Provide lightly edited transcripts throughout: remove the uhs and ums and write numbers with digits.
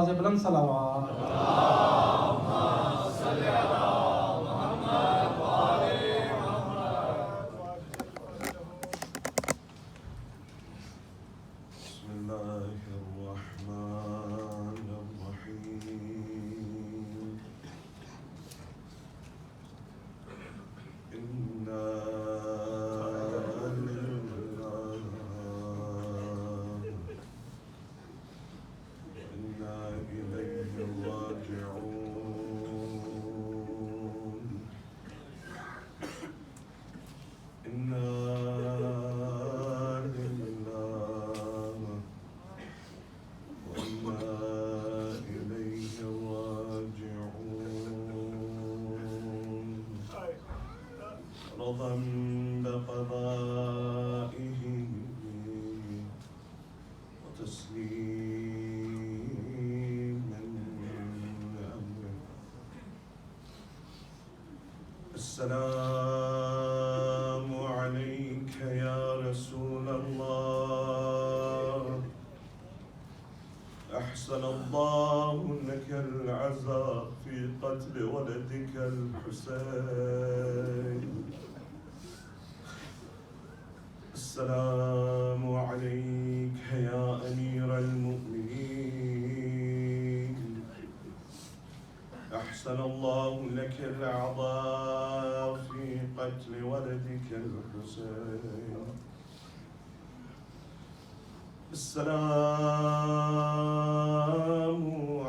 बुलंद सलावत। رضا بقضائه وتسليما لأمره. السلام عليك يا رسول الله، أحسن الله لك العزاء في قتل ولدك الحسين. السلام عليك يا أمير المؤمنين، أحسن الله لك العطاء في قتل ولدك الحسين. السلام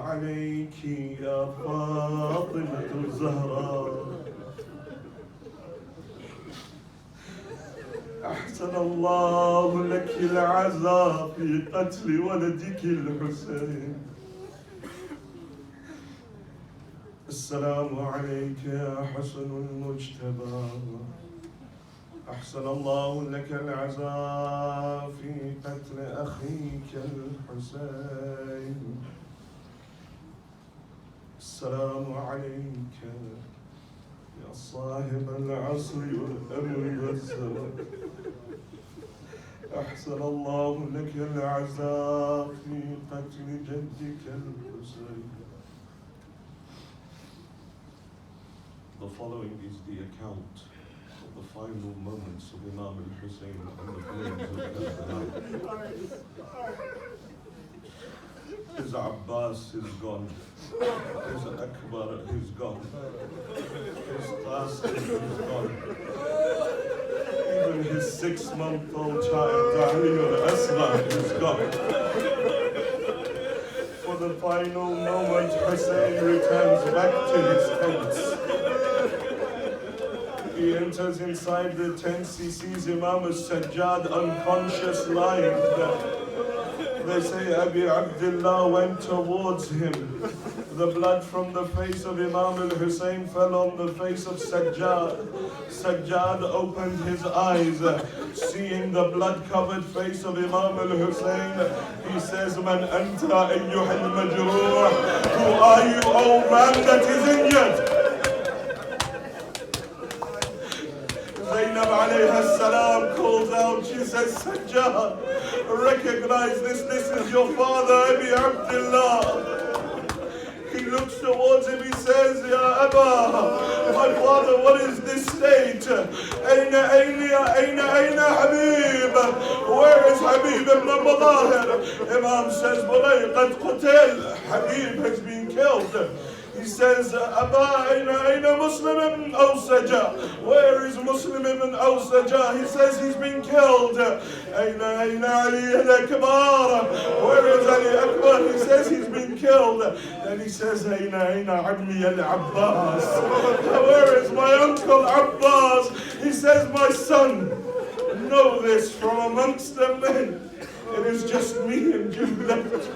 عليك يا فاطمة الزهراء، أحسن الله لك العزاء في قتل ولدك الحسين. السلام عليك يا حسن المجتبى، أحسن الله لك العزاء في قتل أخيك الحسين. السلام عليك يا صاحب العصر والأمر والزمن، أحسن الله لك العزاء في قتل جدك الحسين. The following is the account of the final moments of Imam al-Hussain on the plains of Karbala. His Abbas is gone, his Akbar is gone, his Qasim is gone, even his 6-month-old child Ali al-Asghar is gone. For the final moment, Hussain returns back to his tents. He enters inside the tents, he sees Imam al-Sajjad unconscious lying there. They say Abi Abdullah went towards him. The blood from the face of Imam al-Hussain fell on the face of Sajjad. Sajjad opened his eyes, seeing the blood-covered face of Imam al-Hussain. He says, Man anta ayyuha al-majruh? Who are you, old man that is injured? Zainab alayha salam calls out, she says, Sajjad, recognize this is your father, Abi Abdullah. He looks towards him, he says, Ya Abba, my father, what is this state? Aina Habib? Where is Habib ibn Madahir? Imam says, Bunay, qad qutil. Habib has been killed. He says, Abba, aina Muslim ibn Awsaja? Where is Muslim ibn Awsaja? He says he's been killed. Aina Ali al-Akbar? Where is Ali Akbar? He says he's been killed. Then he says, Aina Ammi al-Abbas? Where is my uncle Abbas? He says, my son, know this from amongst the men. It is just me and you left.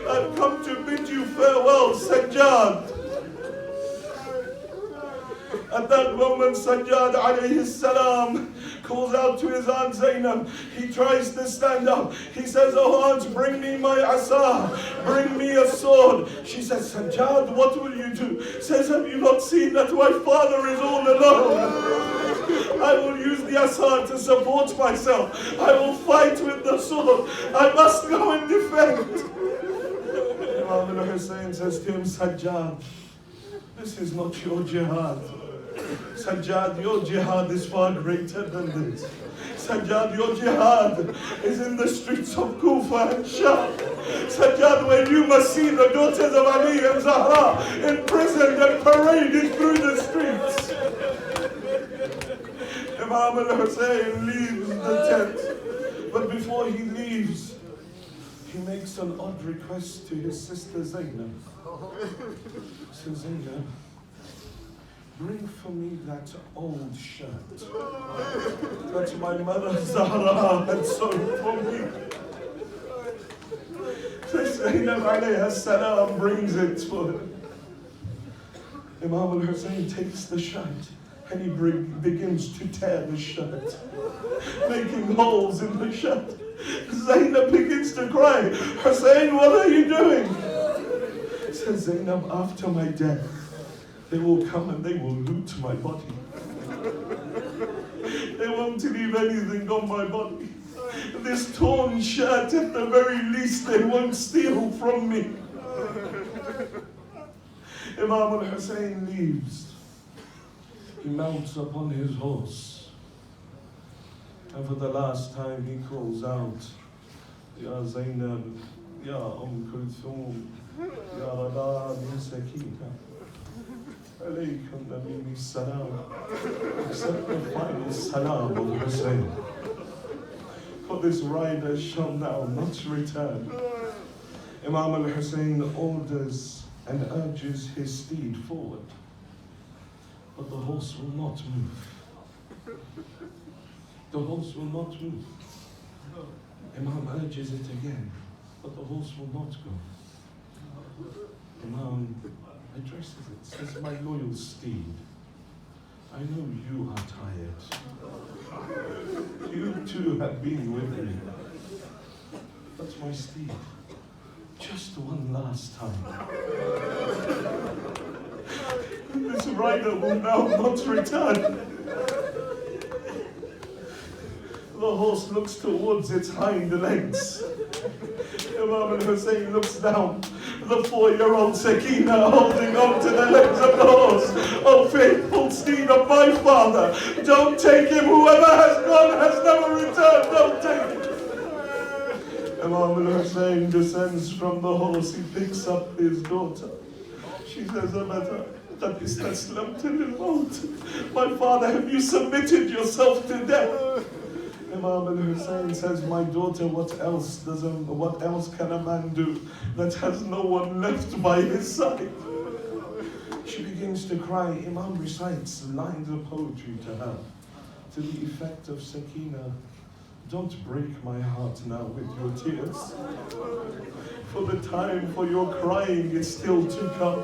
I've come to bid you farewell, Sajjad. At that moment, Sajjad alayhi salam calls out to his aunt Zainab. He tries to stand up. He says, oh aunt, bring me my asa, bring me a sword. She says, Sajjad, what will you do? Says, have you not seen that my father is all alone? I will use the asa to support myself. I will fight with the sword. I must go and defend. Imam al-Hussain says to him, Sajjad, this is not your jihad. Sajjad, your jihad is far greater than this. Sajjad, your jihad is in the streets of Kufa and Sham. Sajjad, where you must see the daughters of Ali and Zahra imprisoned and paraded through the streets. Imam al-Hussain leaves the tent, but before he leaves, he makes an odd request to his sister Zainab. He says, Zainab, bring for me that old shirt that my mother Zahra had sewn for me. So Zainab alayhi salam brings it for him. Imam al-Hussain takes the shirt and he begins to tear the shirt, making holes in the shirt. Zainab begins to cry, Hussain, what are you doing? Says Zainab, after my death, they will come and they will loot my body. They won't leave anything on my body. This torn shirt, at the very least, they won't steal from me. Imam al-Hussain leaves. He mounts upon his horse. And for the last time he calls out, Ya Zainab, Ya Kulthum, Ya Radad, Ya Sakina. Alaykum Nabini Salam. Accept the final salam of Hussain. For this rider shall now not return. Imam al-Hussain orders and urges his steed forward, but the horse will not move. The horse will not move. Imam urges it again, but the horse will not go. Imam addresses it, says, my loyal steed, I know you are tired. You too have been with me. But my steed, just one last time. This rider will now not return. The horse looks towards its hind legs. Imam al-Hussain looks down. The 4-year-old Sakina holding on to the legs of the horse. Oh, faithful steed of my father, don't take him. Whoever has gone has never returned. Don't take him. Imam al-Hussain descends from the horse. He picks up his daughter. She says, Abata, my father, have you submitted yourself to death? Imam al-Hussain says, my daughter, what else can a man do that has no one left by his side? She begins to cry. Imam recites lines of poetry to her, to the effect of, Sakina, don't break my heart now with your tears, for the time for your crying is still to come.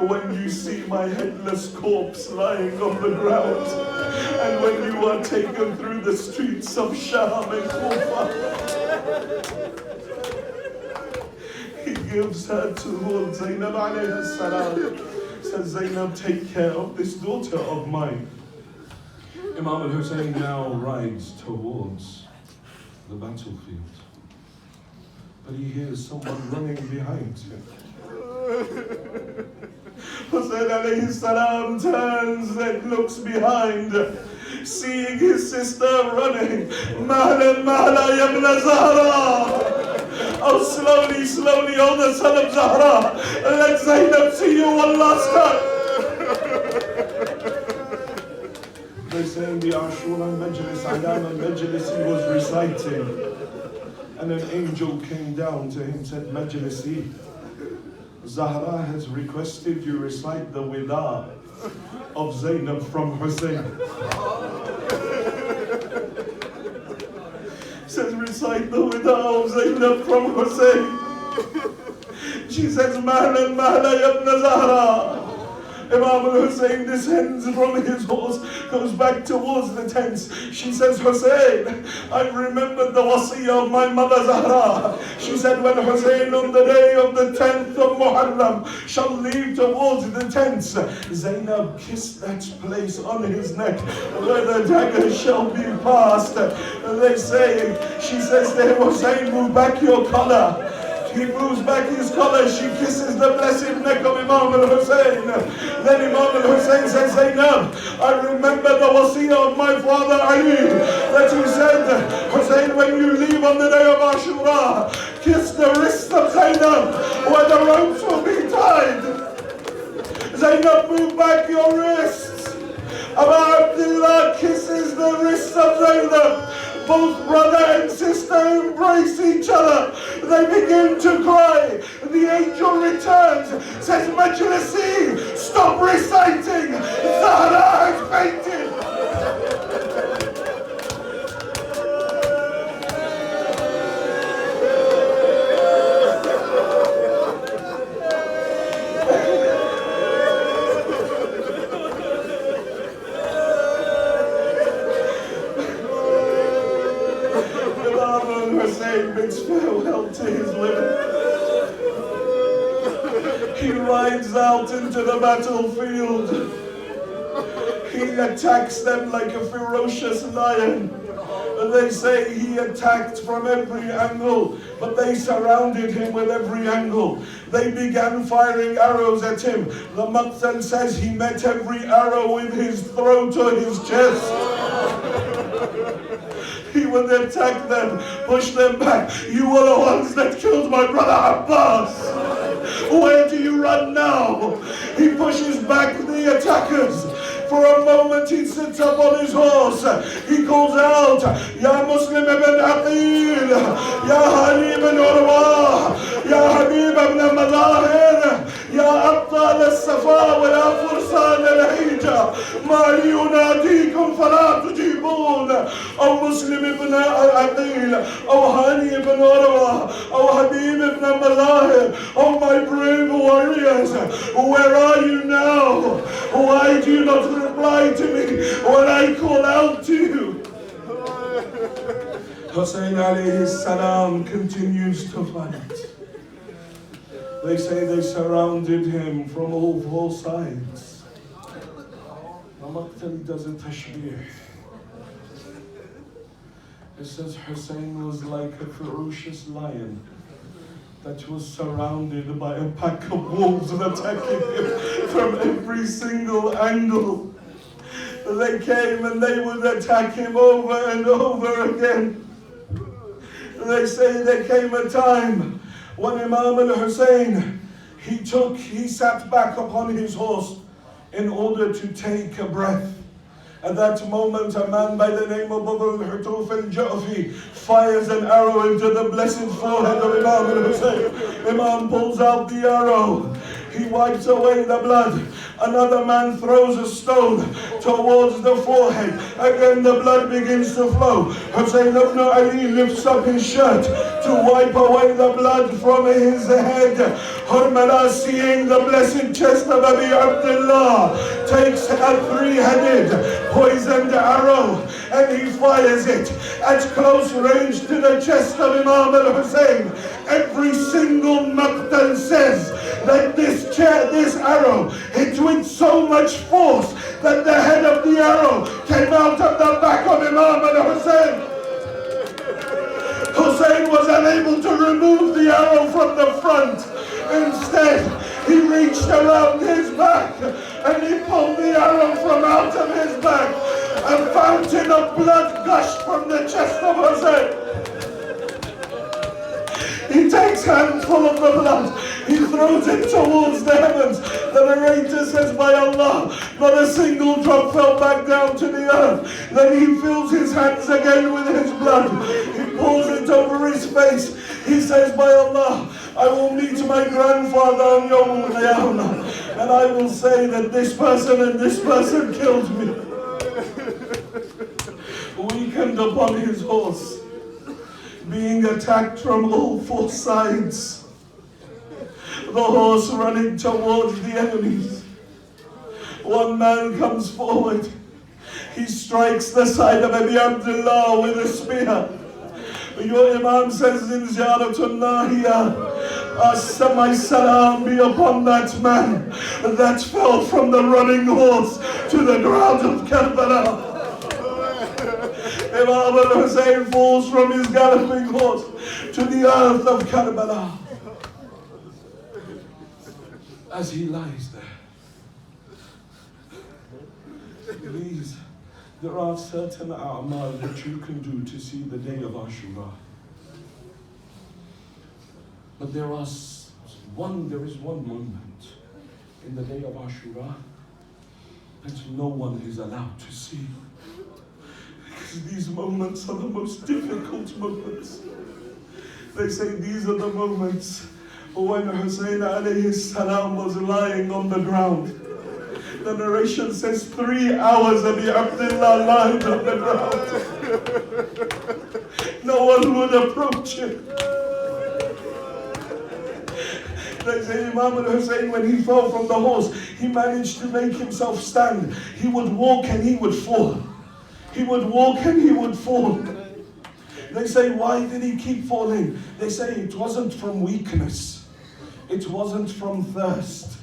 When you see my headless corpse lying on the ground, and when you are taken through the streets of Sham and Kufa, he gives her towards Zainab alayhi salam. Says, Zainab, take care of this daughter of mine. Imam al-Hussain now rides towards the battlefield, but he hears someone running behind him. Hussain alayhi salam turns and looks behind, seeing his sister running. Mahlan, mahla, ya ibn Zahra. Oh, slowly, slowly, oh the son of Zahra. Let Zainab see you one last time. They say in the Ashura Majlis, Alam al-Majlis, he was reciting, and an angel came down to him, said, Majlisi, Zahra has requested you recite the wida of Zainab from Hussain. Says, recite the wida of Zainab from Hussain. She says, Mahlan, mahla, ya ibn Zahra. Imam al-Hussain descends from his horse, goes back towards the tents. She says, Hussain, I remembered the wasiyah of my mother Zahra. She said, when Hussain on the day of the 10th of Muharram shall leave towards the tents, Zainab kissed that place on his neck where the dagger shall be passed. They say, she says to him, Hussain, move back your collar. He moves back his collar, she kisses the blessed neck of Imam al-Hussain. Then Imam al-Hussain says, Zainab, I remember the wasiyah of my father Ali, that he said, Hussain, when you leave on the day of Ashura, kiss the wrist of Zainab, where the ropes will be tied. Zainab, move back your wrists. Abu Abdullah kisses the wrist of Zainab. Both brother and sister embrace each other. They begin to cry. The angel returns, says, Majlisi, stop reciting. Zahra has fainted. Bids farewell to his living. He rides out into the battlefield. He attacks them like a ferocious lion. And they say he attacked from every angle, but they surrounded him with every angle. They began firing arrows at him. The Maqtal says he met every arrow with his throat or his chest. He would attack them, push them back. You were the ones that killed my brother Abbas. Where do you run now? He pushes back the attackers. For a moment he sits up on his horse. He calls out, Ya Muslim ibn Aqil, Ya Hani ibn Urwa, Ya Habib ibn Madahir, Ya Abtal al-Safa wa Ya Fursan al-Hijja, Ma li yunadikum fala tujibun. O Muslim ibn Aqil, O Hani ibn Urwa, O Habib ibn Madahir, O my brave warriors, where are you now? Why do you not reply to me when I call out to you? Hussain alayhi salam continues to fight. They say they surrounded him from all four sides. Maqtal does a tashbih. It says Hussain was like a ferocious lion that was surrounded by a pack of wolves attacking him from every single angle. They came and they would attack him over and over again. They say there came a time when Imam al-Hussain, he sat back upon his horse in order to take a breath. At that moment, a man by the name of Abu al-Hutuf al-Ja'fi fires an arrow into the blessed forehead of Imam al-Hussain. Imam pulls out the arrow. He wipes away the blood. Another man throws a stone towards the forehead. Again the blood begins to flow. Hussain ibn Ali lifts up his shirt to wipe away the blood from his head. Harmala, seeing the blessed chest of Abi Abdullah, takes a three-headed poisoned arrow and he fires it at close range to the chest of Imam al-Hussain. Every single Maqtal says that this arrow hit with so much force that the head of the arrow came out of the back of Imam al-Hussain. Hussain was unable to remove the arrow from the front. Instead, he reached around his back and he pulled the arrow from out of his back. A fountain of blood gushed from the chest of Hussain. He takes handful of the blood, he throws it towards the heavens. The narrator says, by Allah, not a single drop fell back down to the earth. Then he fills his hands again with his blood. He pours it over his face. He says, by Allah, I will meet my grandfather on Yawm al-Qiyamah, and I will say that this person and this person killed me. Weakened upon his horse, being attacked from all four sides, the horse running towards the enemies. One man comes forward. He strikes the side of Abi Abdullah with a spear. Your Imam says in Ziyaratun Nahiyah, my salam be upon that man that fell from the running horse to the ground of Karbala. Imam al-Hussain falls from his galloping horse to the earth of Karbala. As he lies there, please, there are certain a'mal that you can do to see the day of Ashura. But there is one moment in the day of Ashura that no one is allowed to see. Because these moments are the most difficult moments. They say these are the moments when Hussain alayhi salam was lying on the ground. The narration says 3 hours Abi Abdullah lying on the ground. No one would approach him. They say Imam al-Hussain, when he fell from the horse, he managed to make himself stand. He would walk and he would fall. He would walk and he would fall. They say, why did he keep falling? They say it wasn't from weakness. It wasn't from thirst.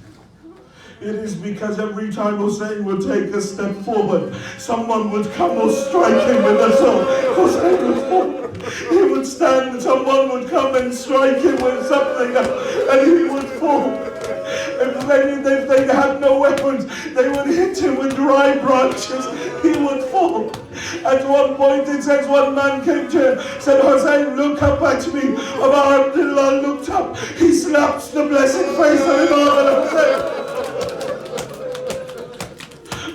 It is because every time Hussain would take a step forward, someone would come or strike him with a sword. Hussain would fall. He would stand, someone would come and strike him with something, and he would fall. If they had no weapons, they would hit him with dry branches. He would fall. At one point it says one man came to him, said, Hussain, look up at me. Abu Abdullah looked up. He slaps the blessed face of Imam al-Hussain.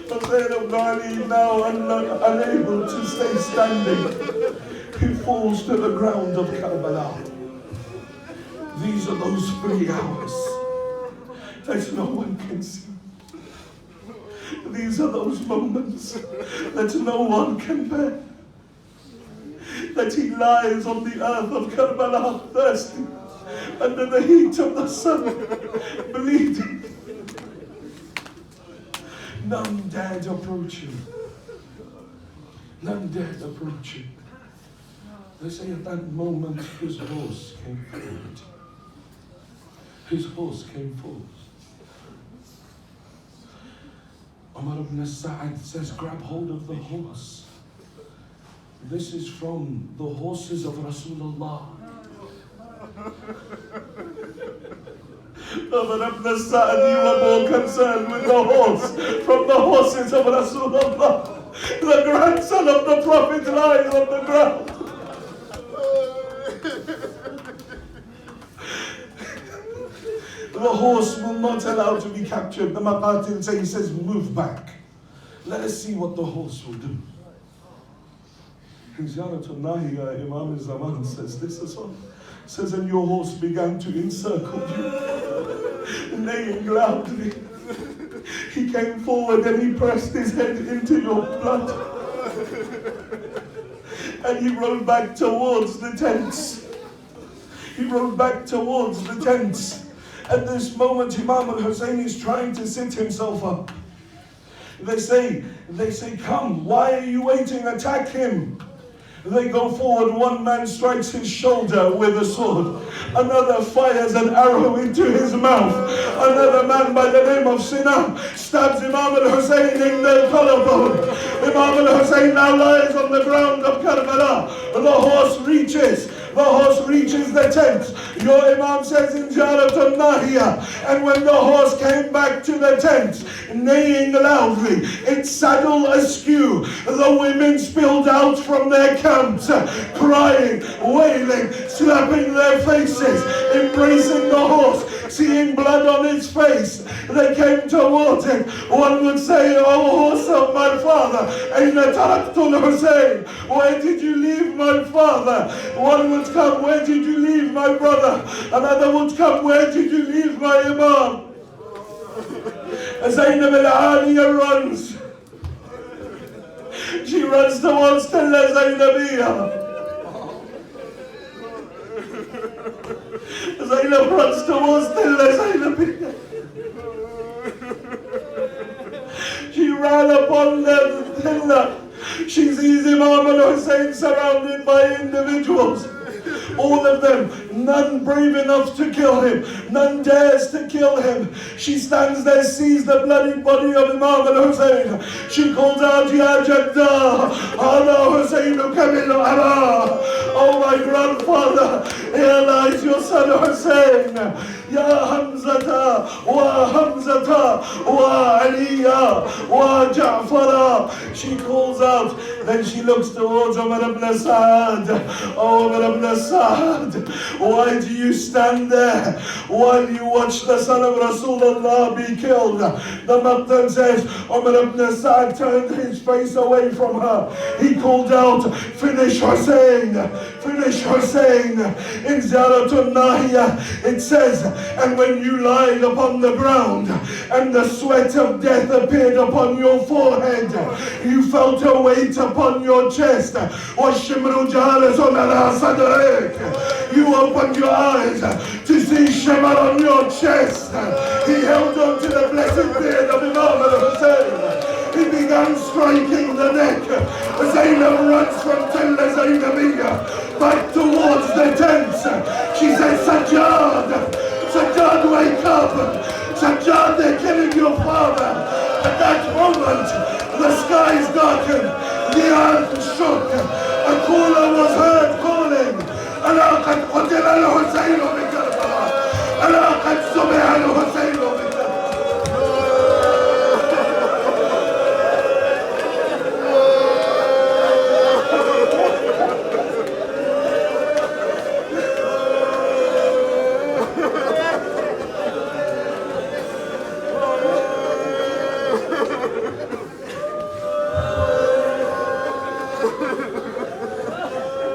Hussain of Ali, now unable to stay standing, he falls to the ground of Karbala. These are those 3 hours that no one can see. These are those moments that no one can bear. That he lies on the earth of Karbala, thirsty, under the heat of the sun, bleeding. None dared approach him. None dared approach him. They say at that moment his horse came forward. His horse came forward. Umar ibn Sa'ad says, grab hold of the horse. This is from the horses of Rasulullah. Umar ibn Sa'ad, you were more concerned with the horse from the horses of Rasulullah. The grandson of the Prophet lies on the ground. The horse will not allow to be captured. The Maqatil says, move back. Let us see what the horse will do. In Ziyaratun Nahiyah, Imam al-Zaman says this as well. Says, and your horse began to encircle you, neighing loudly. He came forward and he pressed his head into your blood. And he rode back towards the tents. He rode back towards the tents. At this moment, Imam al-Hussain is trying to sit himself up. They say, come, why are you waiting? Attack him. They go forward, one man strikes his shoulder with a sword. Another fires an arrow into his mouth. Another man by the name of Sinan stabs Imam al-Hussain in the collarbone. Imam al-Hussain now lies on the ground of Karbala. The horse reaches the tent. Your Imam says in Ziyaratun Nahiyah, and when the horse came back to the tent, neighing loudly, its saddle askew, the women spilled out from their camps, crying, wailing, slapping their faces, embracing the horse, seeing blood on its face. They came towards him. One would say, oh horse of my father, Aina taraktul Hussain, where did you leave my father? One would come, where did you leave my brother? Another would come, where did you leave my Imam? Zainab al-Aliyah runs. She runs towards Tilla Zainabiyah. Zainab runs towards Tilla Zainabiyah. on the pillar, she sees Imam al-Hussain surrounded by individuals. All of them, none brave enough to kill him, none dares to kill him. She stands there, sees the bloody body of Imam al-Hussain. She calls out, Ya Jadda, Hada Hussainu Kamil Ara. Oh my grandfather, here lies your son Hussain. Ya Hamzata, wa Hamzata, wa Aliya, wa Ja'fara. She calls out, then she looks towards Umar ibn Sa'ad. Oh, Umar ibn Sa'ad, why do you stand there while you watch the son of Rasulullah be killed? The Maqtan says, Umar ibn Sa'ad turned his face away from her. He called out, finish Hussain, finish Hussain. In Ziyaratul Nahiyah it says, and when you lied upon the ground and the sweat of death appeared upon your forehead, you felt a weight upon your chest. وَالشِّمْرُ جَالِسٌ عَلَى صَدْرِكَ. You opened your eyes to see shimmer on your chest. He held on to the blessed beard of Imam al-Hussain. He began striking the neck. Zainab runs from Tilla Zainabiyya back towards the tents. She says, Sajjad, Sajjad, wake up. Sajjad, they're killing your father. At that moment, the skies darkened, the earth shook. A caller was heard calling, أَلَا قَدْ قُتِلَ الْحُسَيْنُ